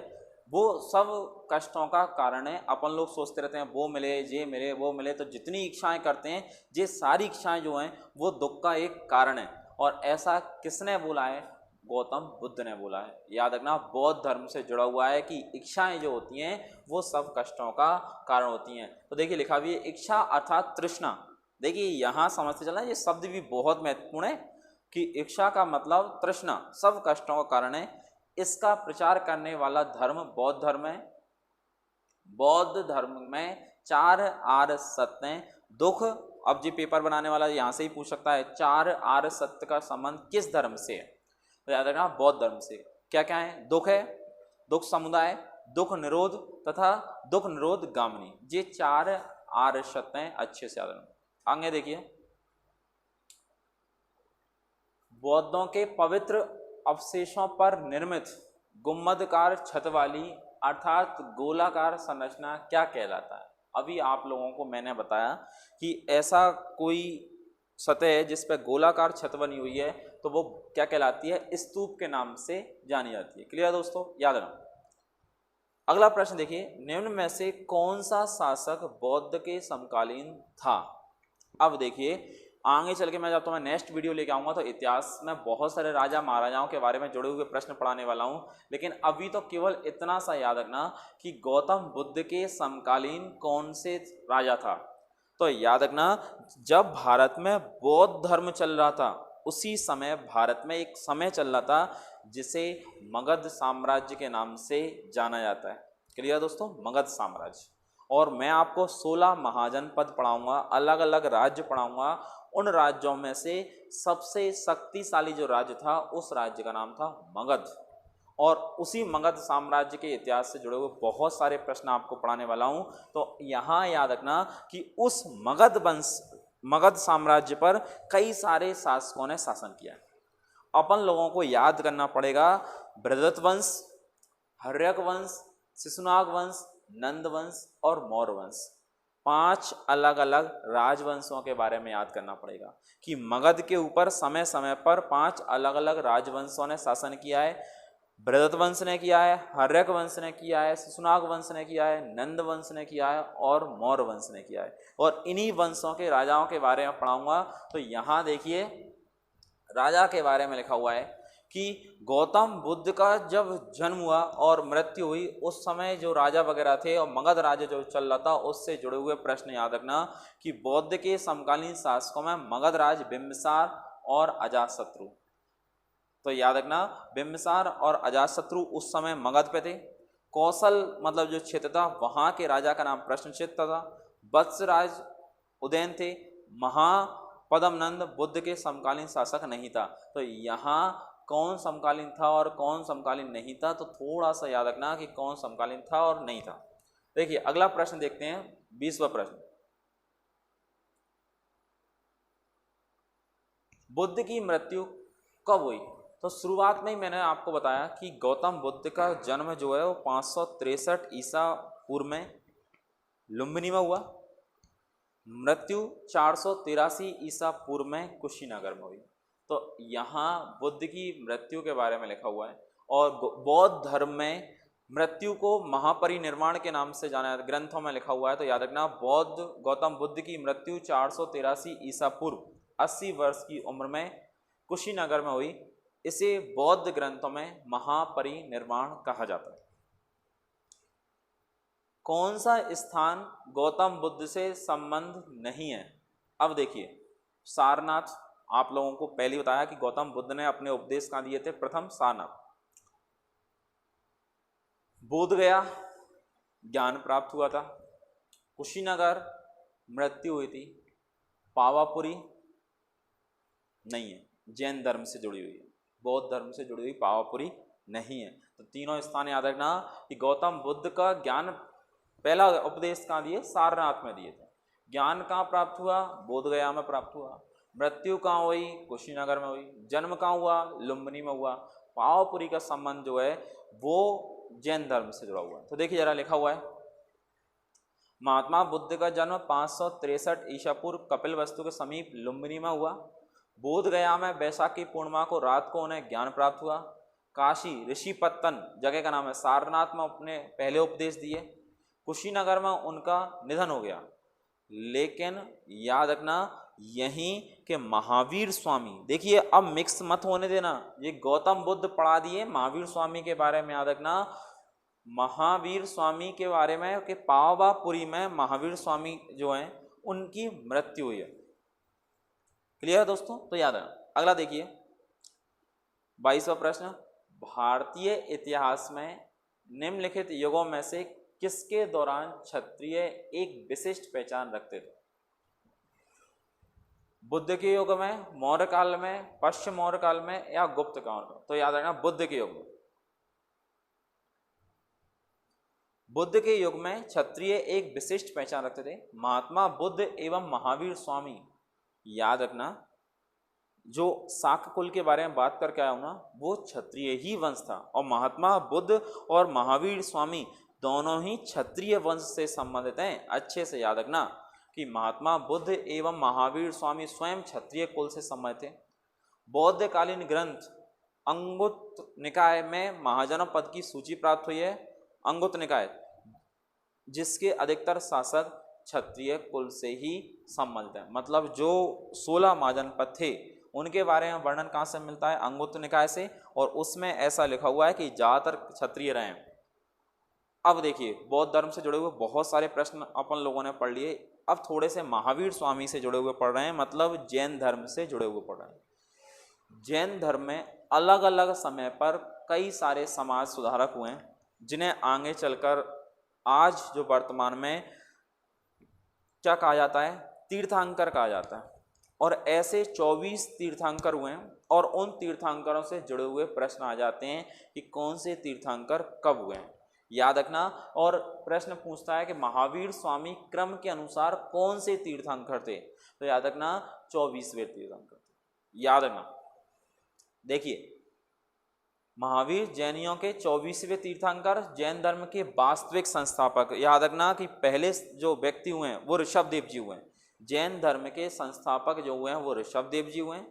वो सब कष्टों का कारण है। अपन लोग सोचते रहते हैं वो मिले, ये मिले, वो मिले, तो जितनी इच्छाएं करते हैं, ये सारी इच्छाएं जो हैं वो दुख का एक कारण है। और ऐसा किसने बोला है? गौतम बुद्ध ने बोला है। याद रखना, बौद्ध धर्म से जुड़ा हुआ है कि इच्छाएं जो होती हैं वो सब कष्टों का कारण होती हैं। तो देखिए लिखा भी है, इच्छा अर्थात तृष्णा। देखिए यहाँ समझते चलना, ये शब्द भी बहुत महत्वपूर्ण है कि इच्छा का मतलब तृष्णा सब कष्टों का कारण है। इसका प्रचार करने वाला धर्म बौद्ध धर्म है। बौद्ध धर्म में 4 आर्य सत्य हैं। दुख, अब जी पेपर बनाने वाला यहाँ से ही पूछ सकता है, 4 आर्य सत्य का संबंध किस धर्म से है? तो याद रखना, बौद्ध धर्म से। क्या क्या है? दुख है, दुख समुदाय, दुख निरोध तथा दुख निरोध गामिनी। ये 4 आर्य सत्य हैं, अच्छे से याद रखना। आगे देखिए, बौद्धों के पवित्र अवशेषों पर निर्मित गुम्बदकार छत वाली अर्थात गोलाकार संरचना क्या कहलाता है? अभी आप लोगों को मैंने बताया कि ऐसा कोई सतह है जिस पर गोलाकार छत बनी हुई है, तो वो क्या कहलाती है? स्तूप के नाम से जानी जाती है। क्लियर दोस्तों? याद रखना। अगला प्रश्न देखिए, निम्न में से कौन सा शासक बौद्ध के समकालीन था? अब देखिए आगे चल के मैं जब तुम्हें नेक्स्ट वीडियो लेके आऊँगा तो इतिहास में बहुत सारे राजा महाराजाओं के बारे में जुड़े हुए प्रश्न पढ़ाने वाला हूँ, लेकिन अभी तो केवल इतना सा याद रखना कि गौतम बुद्ध के समकालीन कौन से राजा था। तो याद रखना, जब भारत में बौद्ध धर्म चल रहा था उसी समय भारत में एक समय चल रहा था जिसे मगध साम्राज्य के नाम से जाना जाता है। क्लियर दोस्तों, मगध साम्राज्य। और मैं आपको 16 महाजनपद पढ़ाऊंगा, अलग अलग राज्य पढ़ाऊंगा। उन राज्यों में से सबसे शक्तिशाली जो राज्य था उस राज्य का नाम था मगध। और उसी मगध साम्राज्य के इतिहास से जुड़े हुए बहुत सारे प्रश्न आपको पढ़ाने वाला हूं। तो यहाँ याद रखना कि उस मगध साम्राज्य पर कई सारे शासकों ने शासन किया। अपन लोगों को याद करना पड़ेगा बृहद्रथ वंश, हर्यक वंश, शिशुनाग वंश, नंद वंश और मौर्य वंश। 5 अलग अलग राजवंशों के बारे में याद करना पड़ेगा कि मगध के ऊपर समय समय पर 5 अलग अलग राजवंशों ने शासन किया है। बृहद्रथ वंश ने किया है, हर्यक वंश ने किया है, शिशुनाग वंश ने किया है, नंद वंश ने किया है और मौर्य वंश ने किया है। और इन्हीं वंशों के राजाओं के बारे में पढ़ाऊंगा। तो यहाँ देखिए राजा के बारे में लिखा हुआ है कि गौतम बुद्ध का जब जन्म हुआ और मृत्यु हुई उस समय जो राजा वगैरह थे और मगध राज्य जो चल रहा था उससे जुड़े हुए प्रश्न याद रखना कि बौद्ध के समकालीन शासकों में मगध राज बिंबिसार और अजातशत्रु। तो याद रखना बिंबिसार और अजातशत्रु उस समय मगध पे थे। कौशल मतलब जो क्षेत्र था वहाँ के राजा का नाम प्रश्न क्षेत्र था। वत्सराज उदयन थे। महापद्मनंद बुद्ध के समकालीन शासक नहीं था। तो यहाँ कौन समकालीन था और कौन समकालीन नहीं था, तो थोड़ा सा याद रखना कि कौन समकालीन था और नहीं था। देखिए अगला प्रश्न देखते हैं, 20वां प्रश्न। बुद्ध की मृत्यु कब हुई? तो शुरुआत में ही मैंने आपको बताया कि गौतम बुद्ध का जन्म जो है वो 563 ईसा पूर्व में लुम्बिनी में हुआ। मृत्यु 483 ईसा पूर्व में कुशीनगर में हुई। तो यहाँ बुद्ध की मृत्यु के बारे में लिखा हुआ है। और बौद्ध धर्म में मृत्यु को महापरिनिर्वाण के नाम से जाना जाता है, ग्रंथों में लिखा हुआ है। तो याद रखना गौतम बुद्ध की मृत्यु 483 ईसा पूर्व 80 वर्ष की उम्र में कुशीनगर में हुई। इसे बौद्ध ग्रंथों में महापरिनिर्वाण कहा जाता है। कौन सा स्थान गौतम बुद्ध से संबंध नहीं है? अब देखिए सारनाथ, आप लोगों को पहले बताया कि गौतम बुद्ध ने अपने उपदेश कहाँ दिए थे? प्रथम सारनाथ। बोध गया ज्ञान प्राप्त हुआ था। कुशीनगर मृत्यु हुई थी। पावापुरी नहीं है, जैन धर्म से जुड़ी हुई है। बौद्ध धर्म से जुड़ी हुई पावापुरी नहीं है। तो तीनों स्थान याद रखना कि गौतम बुद्ध का ज्ञान पहला उपदेश कहाँ दिए? सारनाथ में दिए थे। ज्ञान कहाँ प्राप्त हुआ? बोध गया में प्राप्त हुआ। मृत्यु कहाँ हुई? कुशीनगर में हुई। जन्म कहाँ हुआ? लुम्बिनी में हुआ। पावापुरी का संबंध जो है वो जैन धर्म से जुड़ा हुआ है। तो देखिए जरा लिखा हुआ है, महात्मा बुद्ध का जन्म 563 ईसा पूर्व कपिलवस्तु के समीप लुम्बिनी में हुआ। बोध गया में बैसाख की पूर्णिमा को रात को उन्हें ज्ञान प्राप्त हुआ। काशी ऋषिपत्तन जगह का नाम है, सारनाथ में अपने पहले उपदेश दिए। कुशीनगर में उनका निधन हो गया। लेकिन याद रखना यहीं के महावीर स्वामी, देखिए अब मिक्स मत होने देना, ये गौतम बुद्ध पढ़ा दिए, महावीर स्वामी के बारे में याद रखना। महावीर स्वामी के बारे में कि पावापुरी में महावीर स्वामी जो हैं उनकी मृत्यु हुई है। क्लियर है दोस्तों? तो याद है। अगला देखिए 22वां प्रश्न, भारतीय इतिहास में निम्नलिखित युगों में से किसके दौरान क्षत्रिय एक विशिष्ट पहचान रखते थे? बुद्ध के युग में, मौर्य काल में, पश्चिम मौर्य काल में या गुप्त काल में? तो याद रखना बुद्ध के युग में। बुद्ध के युग में क्षत्रिय एक विशिष्ट पहचान रखते थे। महात्मा बुद्ध एवं महावीर स्वामी, याद रखना जो शाक्य कुल के बारे में बात करके आया हूं ना, वो क्षत्रिय ही वंश था। और महात्मा बुद्ध और महावीर स्वामी दोनों ही क्षत्रिय वंश से संबंधित हैं। अच्छे से याद रखना कि महात्मा बुद्ध एवं महावीर स्वामी स्वयं क्षत्रिय कुल से संबंधित थे। बौद्धकालीन ग्रंथ अंगुत्तर निकाय में महाजनों पद की सूची प्राप्त हुई है। अंगुत्तर निकाय जिसके अधिकतर शासक क्षत्रिय कुल से ही संबंधित है। मतलब जो 16 महाजनपद थे उनके बारे में वर्णन कहाँ से मिलता है? अंगुत्तर निकाय से। और उसमें ऐसा लिखा हुआ है कि ज़्यादातर क्षत्रिय रहे। अब देखिए बौद्ध धर्म से जुड़े हुए बहुत सारे प्रश्न अपन लोगों ने पढ़ लिए। अब थोड़े से महावीर स्वामी से जुड़े हुए पढ़ रहे हैं, मतलब जैन धर्म से जुड़े हुए पढ़ रहे हैं। जैन धर्म में अलग अलग समय पर कई सारे समाज सुधारक हुए हैं जिन्हें आगे चलकर आज जो वर्तमान में क्या कहा जाता है, तीर्थंकर कहा जाता है। और ऐसे 24 तीर्थंकर हुए हैं और उन तीर्थंकरों से जुड़े हुए प्रश्न आ जाते हैं कि कौन से तीर्थंकर कब हुए हैं, याद रखना। और प्रश्न पूछता है कि महावीर स्वामी क्रम के अनुसार कौन से तीर्थंकर थे, तो याद रखना 24वें तीर्थंकर थे, याद रखना। देखिए महावीर जैनियों के 24वें तीर्थंकर, जैन धर्म के वास्तविक संस्थापक। याद रखना कि पहले जो व्यक्ति हुए हैं वो ऋषभदेव जी हुए हैं। जैन धर्म के संस्थापक जो हुए हैं वो ऋषभदेव जी हुए हैं।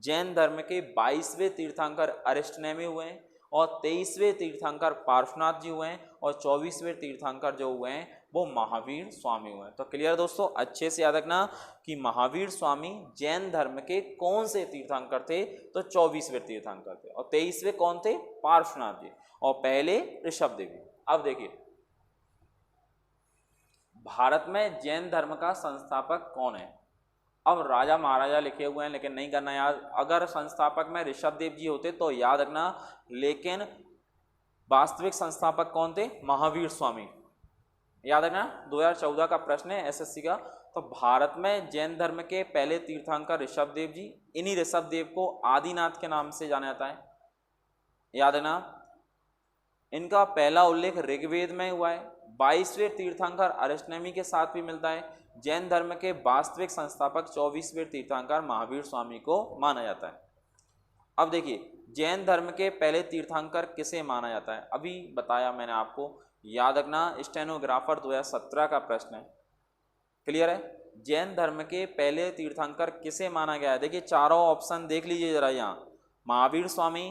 जैन धर्म के 22वें तीर्थंकर अरिष्टनेमी हुए हैं और 23वें तीर्थंकर पार्श्वनाथ जी हुए हैं और 24वें तीर्थंकर जो हुए हैं वो महावीर स्वामी हुए हैं। तो क्लियर दोस्तों, अच्छे से याद रखना कि महावीर स्वामी जैन धर्म के कौन से तीर्थंकर थे, तो 24वें तीर्थंकर थे और 23वें कौन थे, पार्श्वनाथ जी, और पहले ऋषभदेव जी। अब देखिए भारत में जैन धर्म का संस्थापक कौन है। अब राजा महाराजा लिखे हुए हैं लेकिन नहीं करना याद। अगर संस्थापक में ऋषभदेव जी होते तो याद रखना, लेकिन वास्तविक संस्थापक कौन थे, महावीर स्वामी, याद रखना। 2014 का प्रश्न है एसएससी का। तो भारत में जैन धर्म के पहले तीर्थंकर ऋषभदेव जी, इन्हीं ऋषभदेव को आदिनाथ के नाम से जाना जाता है, याद रखना। इनका पहला उल्लेख ऋग्वेद में हुआ है। 22वें तीर्थंकर अरिष्टनेमी के साथ भी मिलता है। जैन धर्म के वास्तविक संस्थापक 24वें तीर्थंकर महावीर स्वामी को माना जाता है। अब देखिए जैन धर्म के पहले तीर्थंकर किसे माना जाता है, अभी बताया मैंने आपको, याद रखना। स्टेनोग्राफर 2017 का प्रश्न है, क्लियर है। जैन धर्म के पहले तीर्थंकर किसे माना गया है, देखिए चारों ऑप्शन देख लीजिए जरा यहाँ। महावीर स्वामी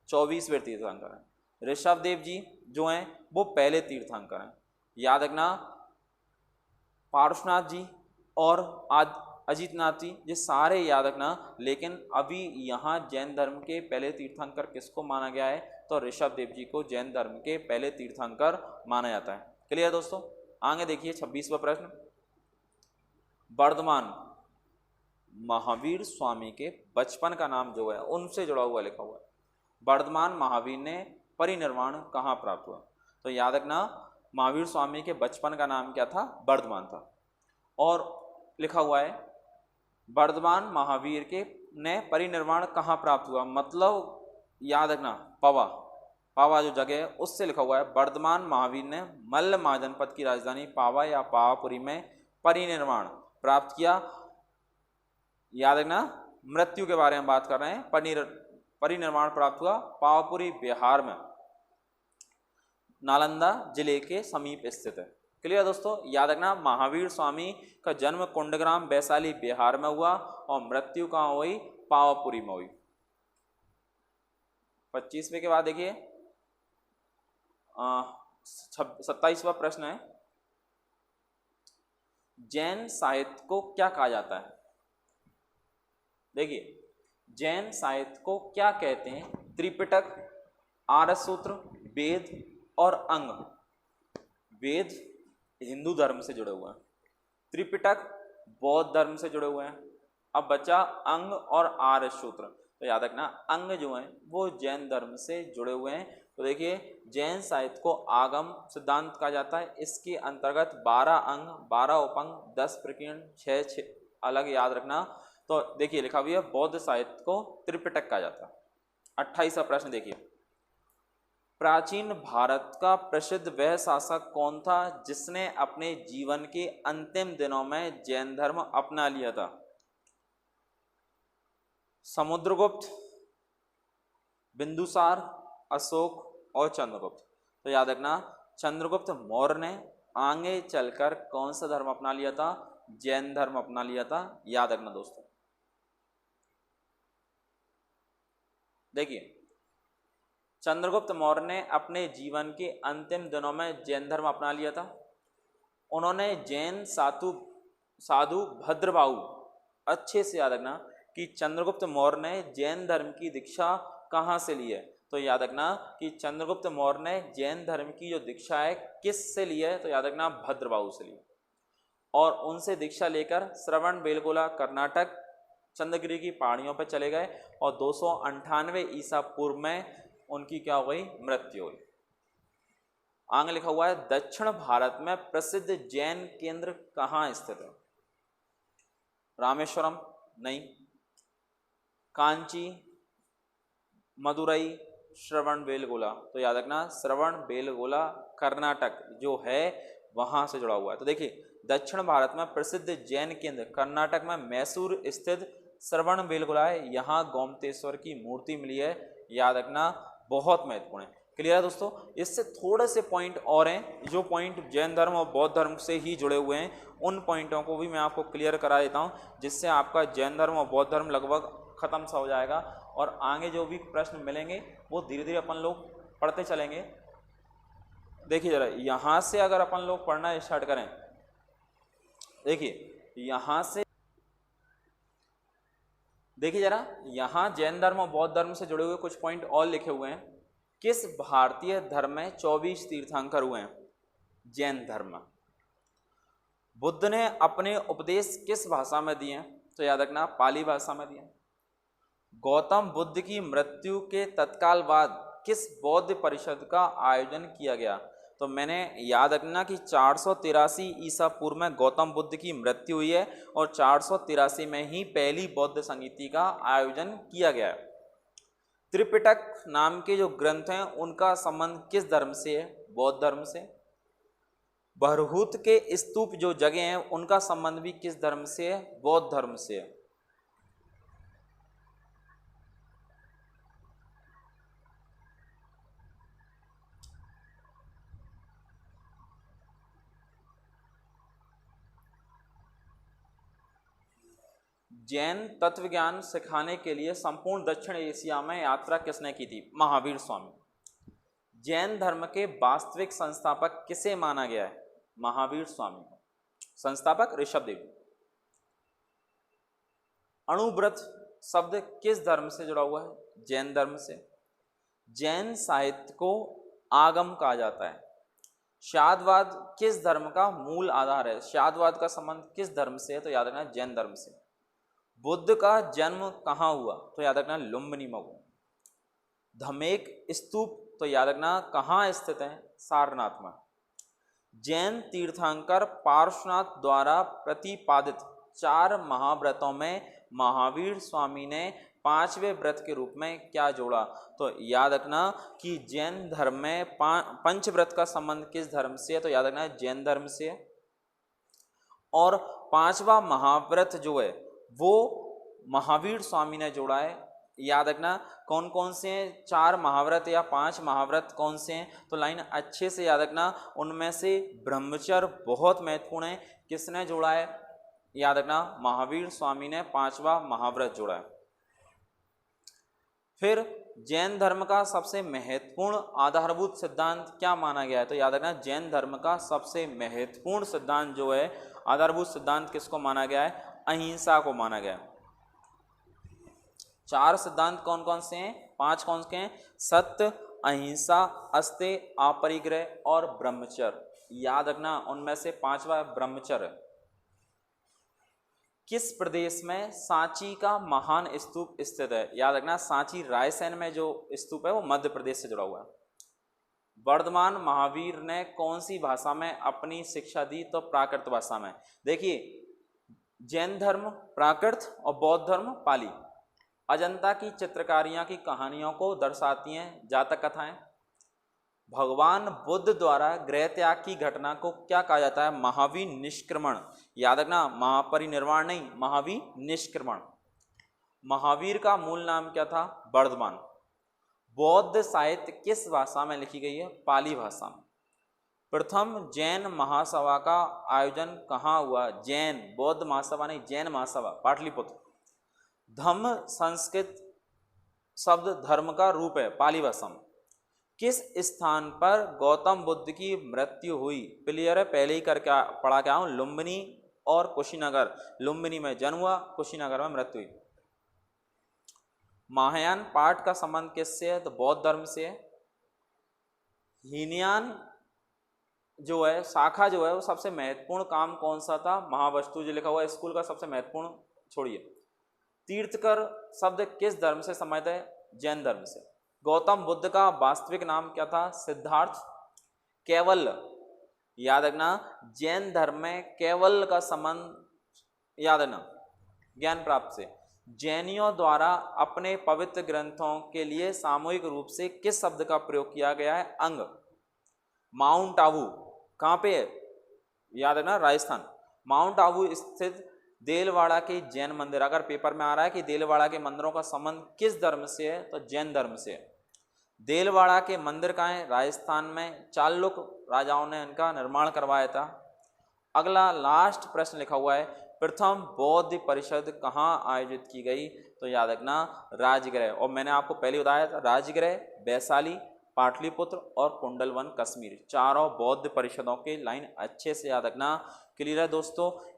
24वें तीर्थंकर हैं, ऋषभदेव जी जो हैं वो पहले तीर्थंकर हैं, याद रखना। पार्श्वनाथ जी और अजितनाथ जी, ये सारे याद रखना। लेकिन अभी यहाँ जैन धर्म के पहले तीर्थंकर किसको माना गया है, तो ऋषभदेव जी को जैन धर्म के पहले तीर्थंकर माना जाता है। क्लियर दोस्तों, आगे देखिए 26वां प्रश्न। वर्धमान महावीर स्वामी के बचपन का नाम जो है उनसे जुड़ा हुआ लिखा हुआ है। वर्धमान महावीर ने परिनिर्वाण कहाँ प्राप्त हुआ, तो याद रखना महावीर स्वामी के बचपन का नाम क्या था, वर्धमान था। और लिखा हुआ है वर्धमान महावीर के ने परिनिर्वाण कहाँ प्राप्त हुआ, मतलब याद रखना पावा जो जगह है उससे लिखा हुआ है। वर्धमान महावीर ने मल्ल महाजनपद की राजधानी पावा या पावापुरी में परिनिर्वाण प्राप्त किया। याद रखना मृत्यु के बारे में बात कर रहे हैं। परिनिर्वाण प्राप्त हुआ पावापुरी बिहार में, नालंदा जिले के समीप स्थित है। क्लियर दोस्तों, याद रखना महावीर स्वामी का जन्म कुंडग्राम वैशाली बिहार में हुआ और मृत्यु कहाँ हुई, पावापुरी में हुई। 25वें के बाद देखिए 27वां प्रश्न है, जैन साहित्य को क्या कहा जाता है। देखिए जैन साहित्य को क्या कहते हैं, त्रिपिटक, आर्य सूत्र, वेद और अंग। वेद हिंदू धर्म से जुड़े हुए हैं, त्रिपिटक बौद्ध धर्म से जुड़े हुए हैं। अब बचा अंग और आर्य सूत्र, तो याद रखना अंग जो हैं वो जैन धर्म से जुड़े हुए हैं। तो देखिए जैन साहित्य को आगम सिद्धांत कहा जाता है। इसके अंतर्गत 12 अंग, 12 उपअंग, 10 प्रकीर्ण, 6 अलग, याद रखना। तो देखिए लिखा हुआ है बौद्ध साहित्य को त्रिपिटक कहा जाता है। 28वां प्रश्न देखिए, प्राचीन भारत का प्रसिद्ध वह शासक कौन था जिसने अपने जीवन के अंतिम दिनों में जैन धर्म अपना लिया था। समुद्रगुप्त, बिंदुसार, अशोक और चंद्रगुप्त। तो याद रखना चंद्रगुप्त मौर्य ने आगे चलकर कौन सा धर्म अपना लिया था, जैन धर्म अपना लिया था, याद रखना दोस्तों। देखिए चंद्रगुप्त मौर्य ने अपने जीवन के अंतिम दिनों में जैन धर्म अपना लिया था। उन्होंने जैन साधु भद्रबाहु, अच्छे से याद रखना कि चंद्रगुप्त मौर्य ने जैन धर्म की दीक्षा कहाँ से ली है, तो याद रखना कि चंद्रगुप्त मौर्य ने जैन धर्म की जो दीक्षा है किस से ली है, तो याद रखना भद्रबाहु से ली। और उनसे दीक्षा लेकर श्रवणबेलगोला कर्नाटक चंद्रगिरी की पहाड़ियों पर चले गए और 298 ईसा पूर्व में उनकी क्या हो गई, मृत्यु हुई। आगे लिखा हुआ है दक्षिण भारत में प्रसिद्ध जैन केंद्र कहाँ स्थित है? रामेश्वरम नहीं, कांची, मदुरई, श्रवण बेलगोला। तो याद रखना श्रवण बेलगोला कर्नाटक जो है वहां से जुड़ा हुआ है। तो देखिए दक्षिण भारत में प्रसिद्ध जैन केंद्र कर्नाटक में मैसूर स्थित श्रवण बेलगोला है। यहाँ गोमतेश्वर की मूर्ति मिली है, याद रखना बहुत महत्वपूर्ण है। क्लियर है दोस्तों? इससे थोड़े से पॉइंट और हैं जो पॉइंट जैन धर्म और बौद्ध धर्म से ही जुड़े हुए हैं, उन पॉइंटों को भी मैं आपको क्लियर करा देता हूँ, जिससे आपका जैन धर्म और बौद्ध धर्म लगभग खत्म सा हो जाएगा और आगे जो भी प्रश्न मिलेंगे वो धीरे धीरे अपन लोग पढ़ते चलेंगे। देखिए जरा यहाँ से अगर अपन लोग पढ़ना स्टार्ट करें, देखिए यहाँ से देखिए जरा यहाँ जैन धर्म और बौद्ध धर्म से जुड़े हुए कुछ पॉइंट और लिखे हुए हैं। किस भारतीय धर्म में 24 तीर्थंकर हुए हैं? जैन धर्म। बुद्ध ने अपने उपदेश किस भाषा में दिए? तो याद रखना पाली भाषा में दिए। गौतम बुद्ध की मृत्यु के तत्काल बाद किस बौद्ध परिषद का आयोजन किया गया? तो मैंने याद रखना कि 483 ईसा पूर्व में गौतम बुद्ध की मृत्यु हुई है और 483 में ही पहली बौद्ध संगीति का आयोजन किया गया है। त्रिपिटक नाम के जो ग्रंथ हैं उनका संबंध किस धर्म से है? बौद्ध धर्म से। बरहुत के स्तूप जो जगह हैं उनका संबंध भी किस धर्म से है? बौद्ध धर्म से है। जैन तत्वज्ञान सिखाने के लिए संपूर्ण दक्षिण एशिया में यात्रा किसने की थी? महावीर स्वामी। जैन धर्म के वास्तविक संस्थापक किसे माना गया है? महावीर स्वामी को। संस्थापक ऋषभदेव। अणुव्रत शब्द किस धर्म से जुड़ा हुआ है? जैन धर्म से। जैन साहित्य को आगम कहा जाता है। शादवाद किस धर्म का मूल आधार है? शादवाद का संबंध किस धर्म से है? तो याद रखना जैन धर्म से। बुद्ध का जन्म कहाँ हुआ? तो याद रखना लुम्बिनी में हुआ। धमेक स्तूप तो याद रखना कहाँ स्थित है? सारनाथ में। जैन तीर्थंकर पार्श्वनाथ द्वारा प्रतिपादित 4 महाव्रतों में महावीर स्वामी ने 5वें व्रत के रूप में क्या जोड़ा? तो याद रखना कि जैन धर्म में पंचव्रत का संबंध किस धर्म से है? तो याद रखना जैन धर्म से। और 5वां महाव्रत जो है वो महावीर स्वामी ने जोड़ा है। याद रखना कौन कौन से हैं? 4 महाव्रत या 5 महाव्रत कौन से हैं? तो लाइन अच्छे से याद रखना। उनमें से ब्रह्मचर्य बहुत महत्वपूर्ण है। किसने जोड़ा है? याद रखना महावीर स्वामी ने 5वां महाव्रत जोड़ा है। फिर जैन धर्म का सबसे महत्वपूर्ण आधारभूत सिद्धांत क्या माना गया है? तो याद रखना जैन धर्म का सबसे महत्वपूर्ण सिद्धांत जो है, आधारभूत सिद्धांत किसको माना गया है? अहिंसा को माना गया। 4 सिद्धांत कौन कौन से हैं? 5 कौन से हैं? सत्य, अहिंसा, अस्तेय, अपरिग्रह और ब्रह्मचर्य। याद रखना उनमें से 5वां ब्रह्मचर्य। किस प्रदेश में सांची का महान स्तूप स्थित है? याद रखना सांची रायसेन में जो स्तूप है वो मध्य प्रदेश से जुड़ा हुआ है। वर्धमान महावीर ने कौन सी भाषा में अपनी शिक्षा दी? तो प्राकृत भाषा में। देखिए जैन धर्म प्राकृत और बौद्ध धर्म पाली। अजंता की चित्रकारियां की कहानियों को दर्शाती हैं जातक कथाएं। भगवान बुद्ध द्वारा गृह त्याग की घटना को क्या कहा जाता है? महाविनिष्क्रमण। याद रखना महापरिनिर्वाण नहीं, महाविनिष्क्रमण। महावीर का मूल नाम क्या था? वर्धमान। बौद्ध साहित्य किस भाषा में लिखी गई है? पाली भाषा में। प्रथम जैन महासभा का आयोजन कहाँ हुआ? जैन, बौद्ध महासभा नहीं, जैन महासभा पाटलिपुत्र। धम्म संस्कृत शब्द धर्म का रूप है पाली भाषा में। किस स्थान पर गौतम बुद्ध की मृत्यु हुई? क्लियर है, पहले ही करके पढ़ा के आऊं। लुम्बिनी और कुशीनगर। लुम्बिनी में जन्म हुआ, कुशीनगर में मृत्यु हुई। महायान पाठ का संबंध किससे है? तो बौद्ध धर्म से है। हीनयान जो है शाखा जो है वो सबसे महत्वपूर्ण काम कौन सा था? महावस्तु जो लिखा हुआ है स्कूल का सबसे महत्वपूर्ण छोड़िए। तीर्थकर शब्द किस धर्म से संबंधित है? जैन धर्म से। गौतम बुद्ध का वास्तविक नाम क्या था? सिद्धार्थ। केवल, याद रखना, जैन धर्म में केवल का संबंध याद रखना ज्ञान प्राप्त से। जैनियों द्वारा अपने पवित्र ग्रंथों के लिए सामूहिक रूप से किस शब्द का प्रयोग किया गया है? अंग। माउंट आबू कहाँ पे है? याद रखना, राजस्थान। माउंट आबू स्थित देलवाड़ा के जैन मंदिर, अगर पेपर में आ रहा है कि देलवाड़ा के मंदिरों का संबंध किस धर्म से है, तो जैन धर्म से है। देलवाड़ा के मंदिर कहाँ है? राजस्थान में। चालुक राजाओं ने इनका निर्माण करवाया था। अगला लास्ट प्रश्न लिखा हुआ है, प्रथम बौद्ध परिषद कहाँ आयोजित की गई? तो याद रखना, राजगृह। और मैंने आपको पहले बताया था, राजगृह, वैशाली, पाटलिपुत्र और कुंडलवन कश्मीर, चारों बौद्ध परिषदों के लाइन अच्छे से याद रखना। क्लियर है दोस्तों?